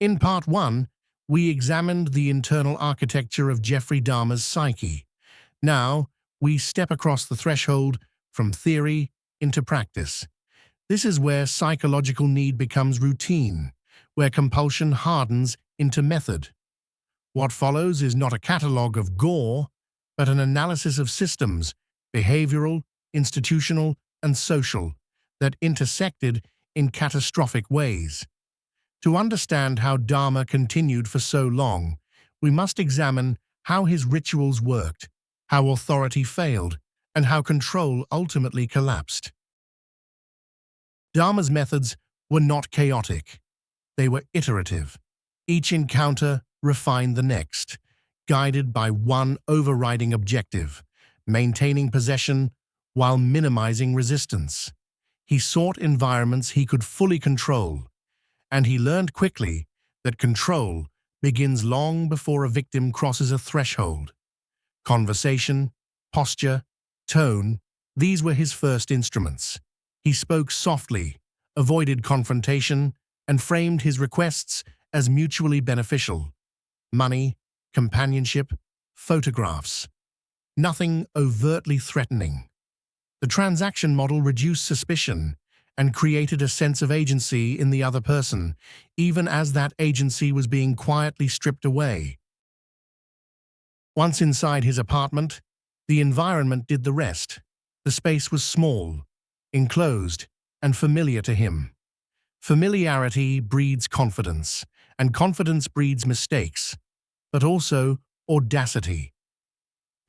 In Part 1, we examined the internal architecture of Jeffrey Dahmer's psyche. Now, we step across the threshold from theory into practice. This is where psychological need becomes routine, where compulsion hardens into method. What follows is not a catalogue of gore, but an analysis of systems, behavioral, institutional, and social, that intersected in catastrophic ways. To understand how Dahmer continued for so long, we must examine how his rituals worked, how authority failed, and how control ultimately collapsed. Dahmer's methods were not chaotic. They were iterative. Each encounter refined the next, guided by one overriding objective: maintaining possession while minimizing resistance. He sought environments he could fully control, and he learned quickly that control begins long before a victim crosses a threshold. Conversation, posture, tone, these were his first instruments. He spoke softly, avoided confrontation, and framed his requests as mutually beneficial. Money, companionship, photographs. Nothing overtly threatening. The transaction model reduced suspicion and created a sense of agency in the other person, even as that agency was being quietly stripped away. Once inside his apartment, the environment did the rest. The space was small, enclosed, and familiar to him. Familiarity breeds confidence, and confidence breeds mistakes, but also audacity.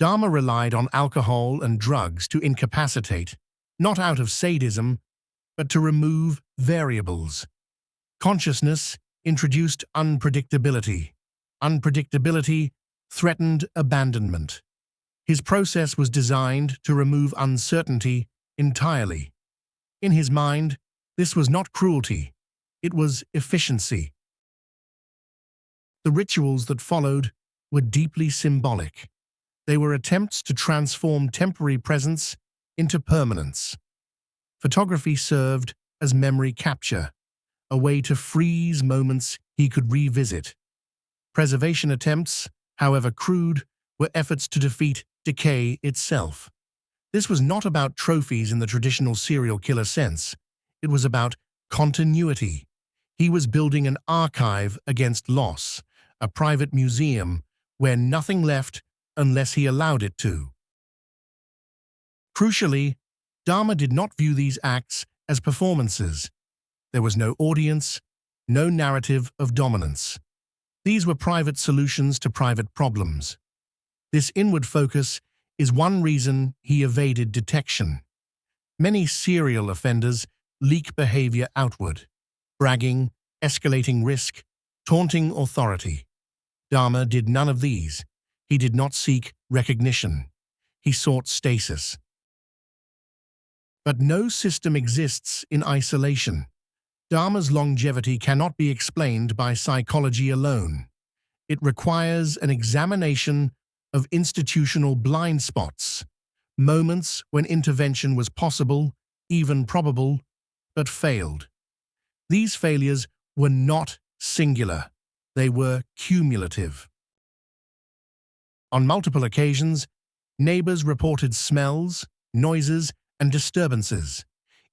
Dahmer relied on alcohol and drugs to incapacitate, not out of sadism, but to remove variables. Consciousness introduced unpredictability. Unpredictability threatened abandonment. His process was designed to remove uncertainty entirely. In his mind, this was not cruelty, it was efficiency. The rituals that followed were deeply symbolic. They were attempts to transform temporary presence into permanence. Photography served as memory capture, a way to freeze moments he could revisit. Preservation attempts, however crude, were efforts to defeat decay itself. This was not about trophies in the traditional serial killer sense. It was about continuity. He was building an archive against loss, a private museum where nothing left unless he allowed it to. Crucially, Dahmer did not view these acts as performances. There was no audience, no narrative of dominance. These were private solutions to private problems. This inward focus is one reason he evaded detection. Many serial offenders leak behavior outward, bragging, escalating risk, taunting authority. Dahmer did none of these. He did not seek recognition. He sought stasis. But no system exists in isolation. Dahmer's longevity cannot be explained by psychology alone. It requires an examination of institutional blind spots, moments when intervention was possible, even probable, but failed. These failures were not singular. They were cumulative. On multiple occasions, neighbors reported smells, noises, and disturbances.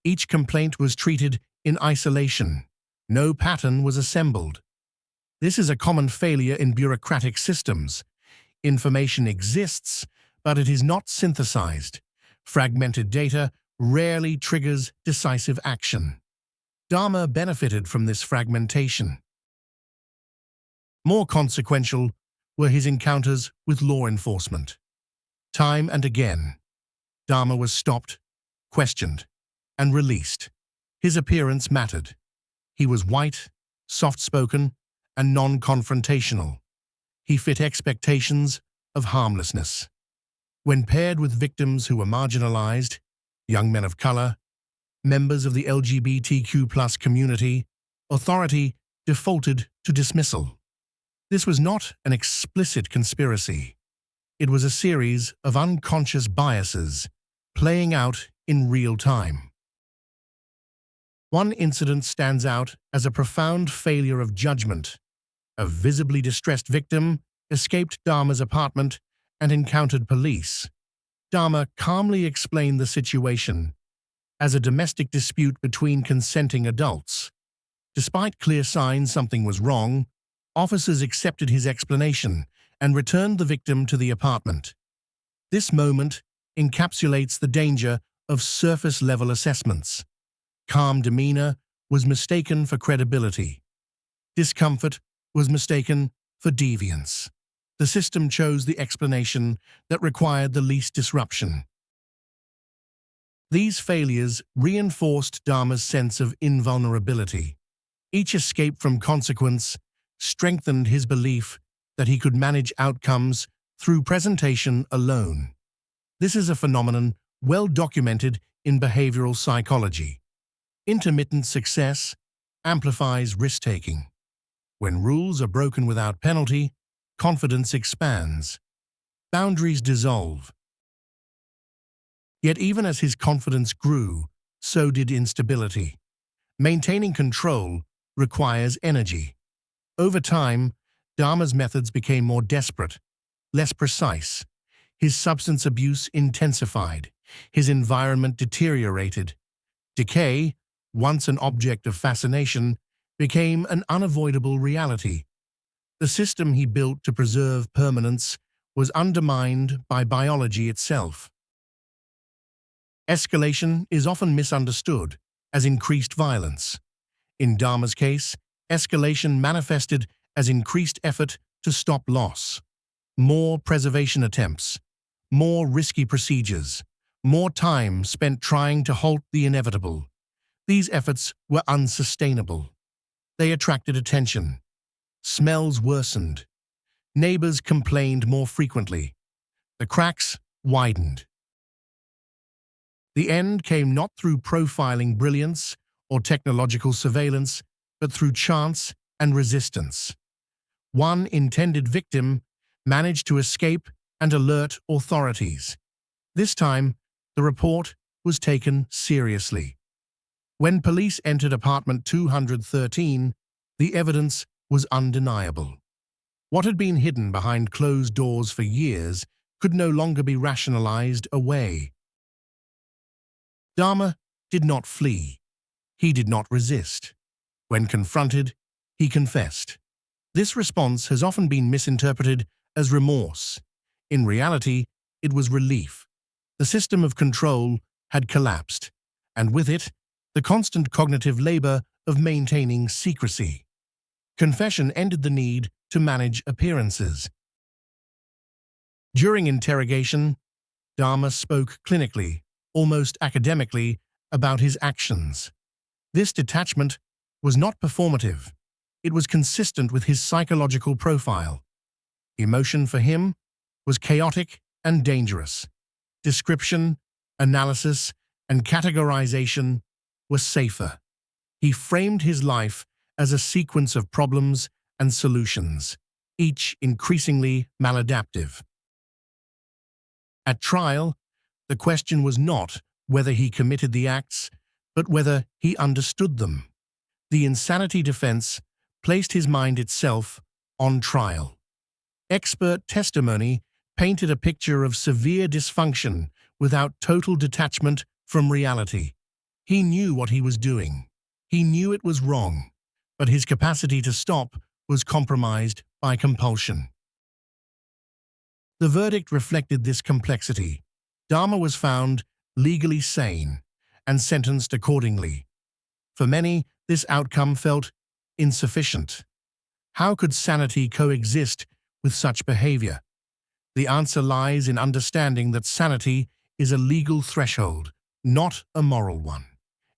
Each complaint was treated in isolation. No pattern was assembled. This is a common failure in bureaucratic systems. Information exists, but it is not synthesized. Fragmented data rarely triggers decisive action. Dahmer benefited from this fragmentation. More consequential were his encounters with law enforcement. Time and again, Dahmer was stopped, questioned, and released. His appearance mattered. He was white, soft-spoken, and non-confrontational. He fit expectations of harmlessness. When paired with victims who were marginalized, young men of color, members of the LGBTQ+ community, authority defaulted to dismissal. This was not an explicit conspiracy. It was a series of unconscious biases playing out in real time. One incident stands out as a profound failure of judgment A visibly distressed victim escaped Dahmer's apartment and encountered police. Dahmer calmly explained the situation as a domestic dispute between consenting adults. Despite clear signs something was wrong, officers accepted his explanation and returned the victim to the apartment. This moment encapsulates the danger of surface-level assessments. Calm demeanor was mistaken for credibility. Discomfort was mistaken for deviance. The system chose the explanation that required the least disruption. These failures reinforced Dahmer's sense of invulnerability. Each escape from consequence strengthened his belief that he could manage outcomes through presentation alone. This is a phenomenon well documented in behavioral psychology. Intermittent success amplifies risk-taking. When rules are broken without penalty, confidence expands. Boundaries dissolve. Yet even as his confidence grew, so did instability. Maintaining control requires energy. Over time, Dahmer's methods became more desperate, less precise. His substance abuse intensified. His environment deteriorated. Decay, once an object of fascination, became an unavoidable reality. The system he built to preserve permanence was undermined by biology itself. Escalation is often misunderstood as increased violence. In Dahmer's case, escalation manifested as increased effort to stop loss. More preservation attempts, more risky procedures, more time spent trying to halt the inevitable. These efforts were unsustainable. They attracted attention. Smells worsened. Neighbors complained more frequently. The cracks widened. The end came not through profiling brilliance or technological surveillance, but through chance and resistance. One intended victim managed to escape and alert authorities. This time, the report was taken seriously. When police entered apartment 213, the evidence was undeniable. What had been hidden behind closed doors for years could no longer be rationalized away. Dahmer did not flee. He did not resist. When confronted, he confessed. This response has often been misinterpreted as remorse. In reality, it was relief. The system of control had collapsed, and with it, the constant cognitive labor of maintaining secrecy. Confession ended the need to manage appearances. During interrogation, Dahmer spoke clinically, almost academically, about his actions. This detachment was not performative. It was consistent with his psychological profile. Emotion for him was chaotic and dangerous. Description, analysis, and categorization were safer. He framed his life as a sequence of problems and solutions, each increasingly maladaptive. At trial, the question was not whether he committed the acts, but whether he understood them. The insanity defense placed his mind itself on trial. Expert testimony painted a picture of severe dysfunction without total detachment from reality. He knew what he was doing. He knew it was wrong, but his capacity to stop was compromised by compulsion. The verdict reflected this complexity. Dahmer was found legally sane and sentenced accordingly. For many, this outcome felt insufficient. How could sanity coexist with such behavior? The answer lies in understanding that sanity is a legal threshold, not a moral one.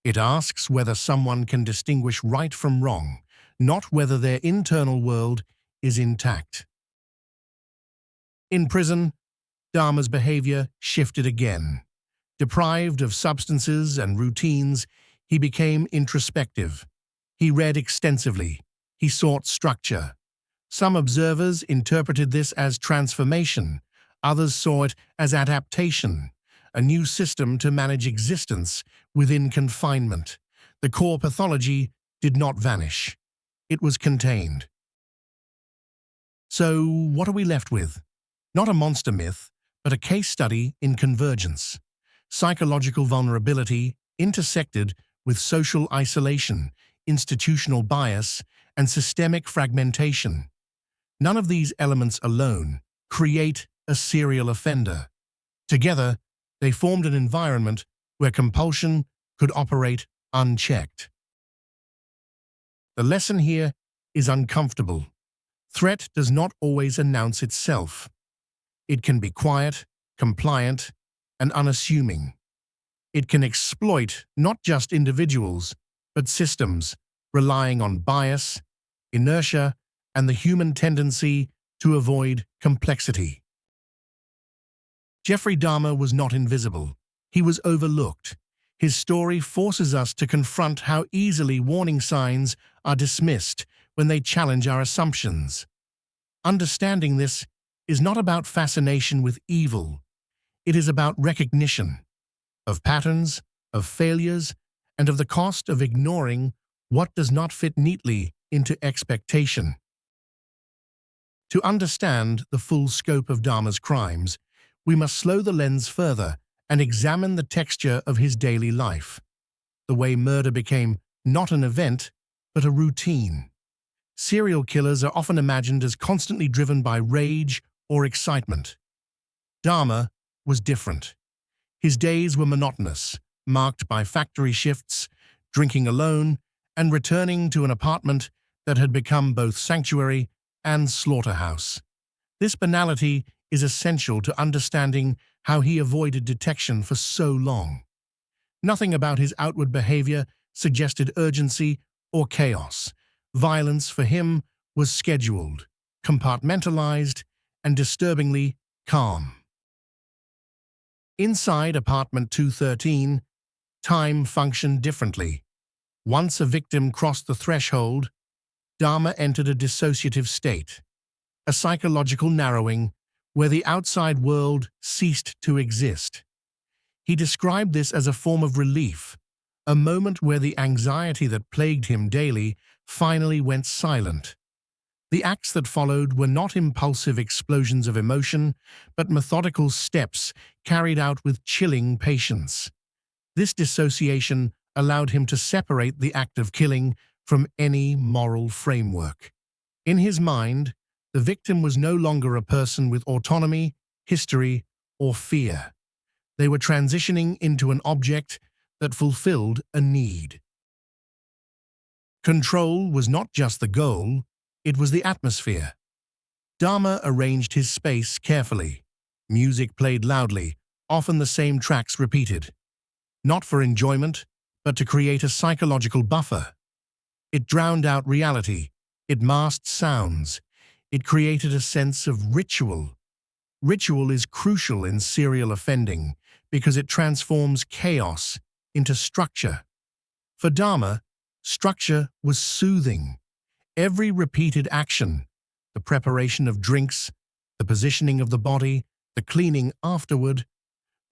It asks whether someone can distinguish right from wrong, not whether their internal world is intact. In prison, Dahmer's behavior shifted again. Deprived of substances and routines, he became introspective. He read extensively. He sought structure. Some observers interpreted this as transformation. Others saw it as adaptation, a new system to manage existence within confinement. The core pathology did not vanish. It was contained. So, what are we left with? Not a monster myth, but a case study in convergence. Psychological vulnerability intersected with social isolation, institutional bias, and systemic fragmentation. None of these elements alone create a serial offender. Together, they formed an environment where compulsion could operate unchecked. The lesson here is uncomfortable. Threat does not always announce itself. It can be quiet, compliant, and unassuming. It can exploit not just individuals, but systems, relying on bias, inertia, and the human tendency to avoid complexity. Jeffrey Dahmer was not invisible. He was overlooked. His story forces us to confront how easily warning signs are dismissed when they challenge our assumptions. Understanding this is not about fascination with evil. It is about recognition of patterns, of failures, and of the cost of ignoring what does not fit neatly into expectation. To understand the full scope of Dahmer's crimes, we must slow the lens further and examine the texture of his daily life, the way murder became not an event, but a routine. Serial killers are often imagined as constantly driven by rage or excitement. Dahmer was different. His days were monotonous, marked by factory shifts, drinking alone, and returning to an apartment that had become both sanctuary and slaughterhouse. This banality is essential to understanding how he avoided detection for so long. Nothing about his outward behavior suggested urgency or chaos. Violence for him was scheduled, compartmentalized, and disturbingly calm. Inside apartment 213, time functioned differently. Once a victim crossed the threshold, Dahmer entered a dissociative state, a psychological narrowing where the outside world ceased to exist. He described this as a form of relief, a moment where the anxiety that plagued him daily finally went silent. The acts that followed were not impulsive explosions of emotion, but methodical steps carried out with chilling patience. This dissociation allowed him to separate the act of killing from any moral framework. In his mind, the victim was no longer a person with autonomy, history, or fear. They were transitioning into an object that fulfilled a need. Control was not just the goal, it was the atmosphere. Dahmer arranged his space carefully. Music played loudly, often the same tracks repeated. Not for enjoyment, but to create a psychological buffer. It drowned out reality. It masked sounds. It created a sense of ritual. Ritual is crucial in serial offending because it transforms chaos into structure. For Dahmer, structure was soothing. Every repeated action, the preparation of drinks, the positioning of the body, the cleaning afterward,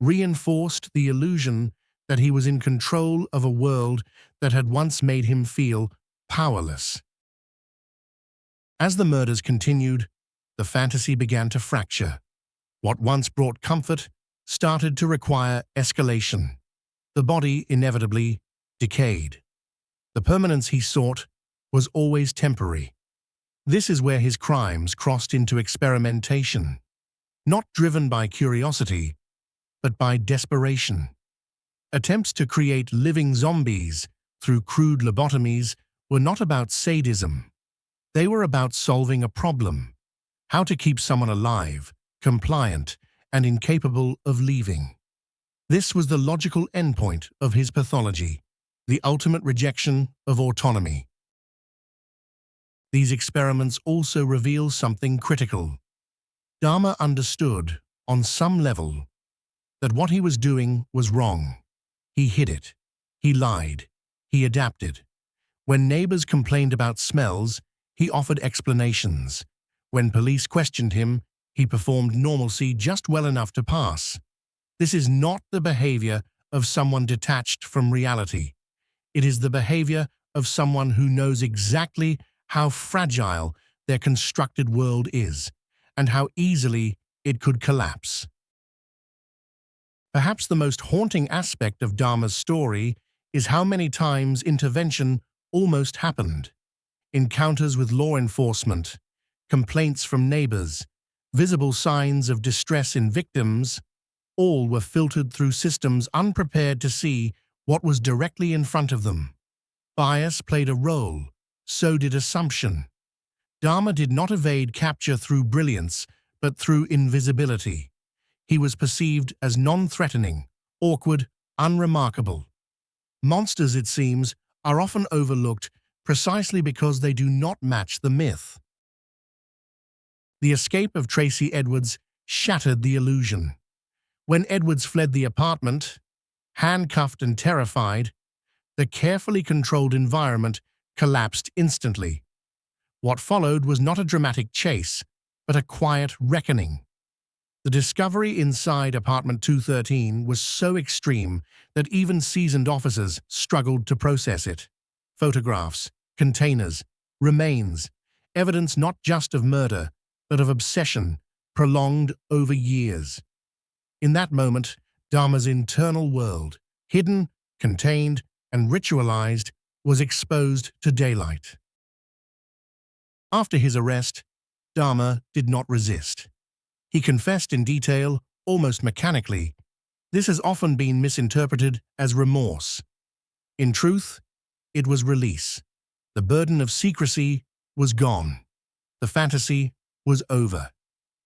reinforced the illusion that he was in control of a world that had once made him feel powerless. As the murders continued, the fantasy began to fracture. What once brought comfort started to require escalation. The body inevitably decayed. The permanence he sought was always temporary. This is where his crimes crossed into experimentation, not driven by curiosity, but by desperation. Attempts to create living zombies through crude lobotomies were not about sadism. They were about solving a problem: how to keep someone alive, compliant, and incapable of leaving. This was the logical endpoint of his pathology, the ultimate rejection of autonomy. These experiments also reveal something critical. Dahmer understood, on some level, that what he was doing was wrong. He hid it. He lied. He adapted. When neighbors complained about smells, he offered explanations. When police questioned him, he performed normalcy just well enough to pass. This is not the behavior of someone detached from reality. It is the behavior of someone who knows exactly how fragile their constructed world is, and how easily it could collapse. Perhaps the most haunting aspect of Dahmer's story is how many times intervention almost happened. Encounters with law enforcement, complaints from neighbors, visible signs of distress in victims, all were filtered through systems unprepared to see what was directly in front of them. Bias played a role, so did assumption. Dahmer did not evade capture through brilliance, but through invisibility. He was perceived as non-threatening, awkward, unremarkable. Monsters, it seems, are often overlooked precisely because they do not match the myth. The escape of Tracy Edwards shattered the illusion. When Edwards fled the apartment, handcuffed and terrified, the carefully controlled environment collapsed instantly. What followed was not a dramatic chase, but a quiet reckoning. The discovery inside apartment 213 was so extreme that even seasoned officers struggled to process it. Photographs, containers, remains, evidence not just of murder, but of obsession, prolonged over years. In that moment, Dahmer's internal world, hidden, contained, and ritualized, was exposed to daylight. After his arrest, Dahmer did not resist. He confessed in detail, almost mechanically. This has often been misinterpreted as remorse. In truth, it was release. The burden of secrecy was gone. The fantasy was over.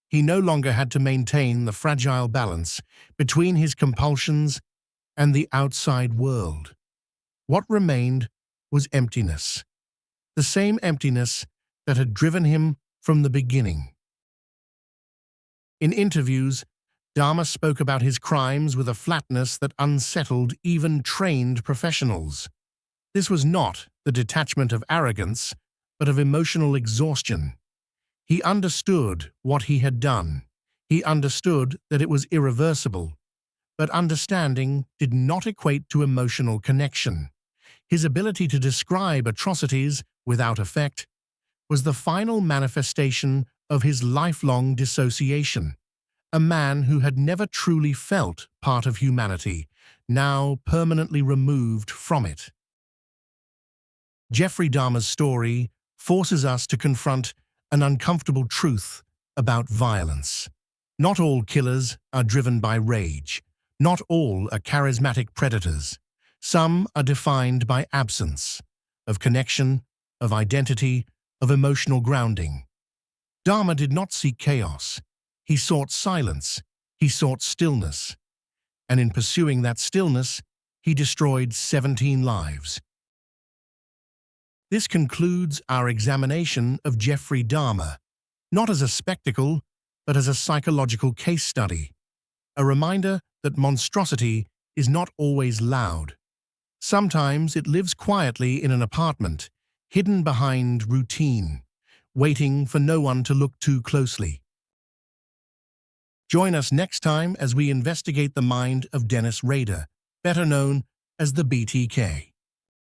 He no longer had to maintain the fragile balance between his compulsions and the outside world. What remained was emptiness. The same emptiness that had driven him from the beginning. In interviews, Dahmer spoke about his crimes with a flatness that unsettled even trained professionals. This was not the detachment of arrogance, but of emotional exhaustion. He understood what he had done. He understood that it was irreversible. But understanding did not equate to emotional connection. His ability to describe atrocities without effect was the final manifestation of his lifelong dissociation. A man who had never truly felt part of humanity, now permanently removed from it. Jeffrey Dahmer's story forces us to confront an uncomfortable truth about violence. Not all killers are driven by rage. Not all are charismatic predators. Some are defined by absence of connection, of identity, of emotional grounding. Dahmer did not seek chaos. He sought silence. He sought stillness. And in pursuing that stillness, he destroyed 17 lives. This concludes our examination of Jeffrey Dahmer, not as a spectacle, but as a psychological case study. A reminder that monstrosity is not always loud. Sometimes it lives quietly in an apartment, hidden behind routine, waiting for no one to look too closely. Join us next time as we investigate the mind of Dennis Rader, better known as the BTK.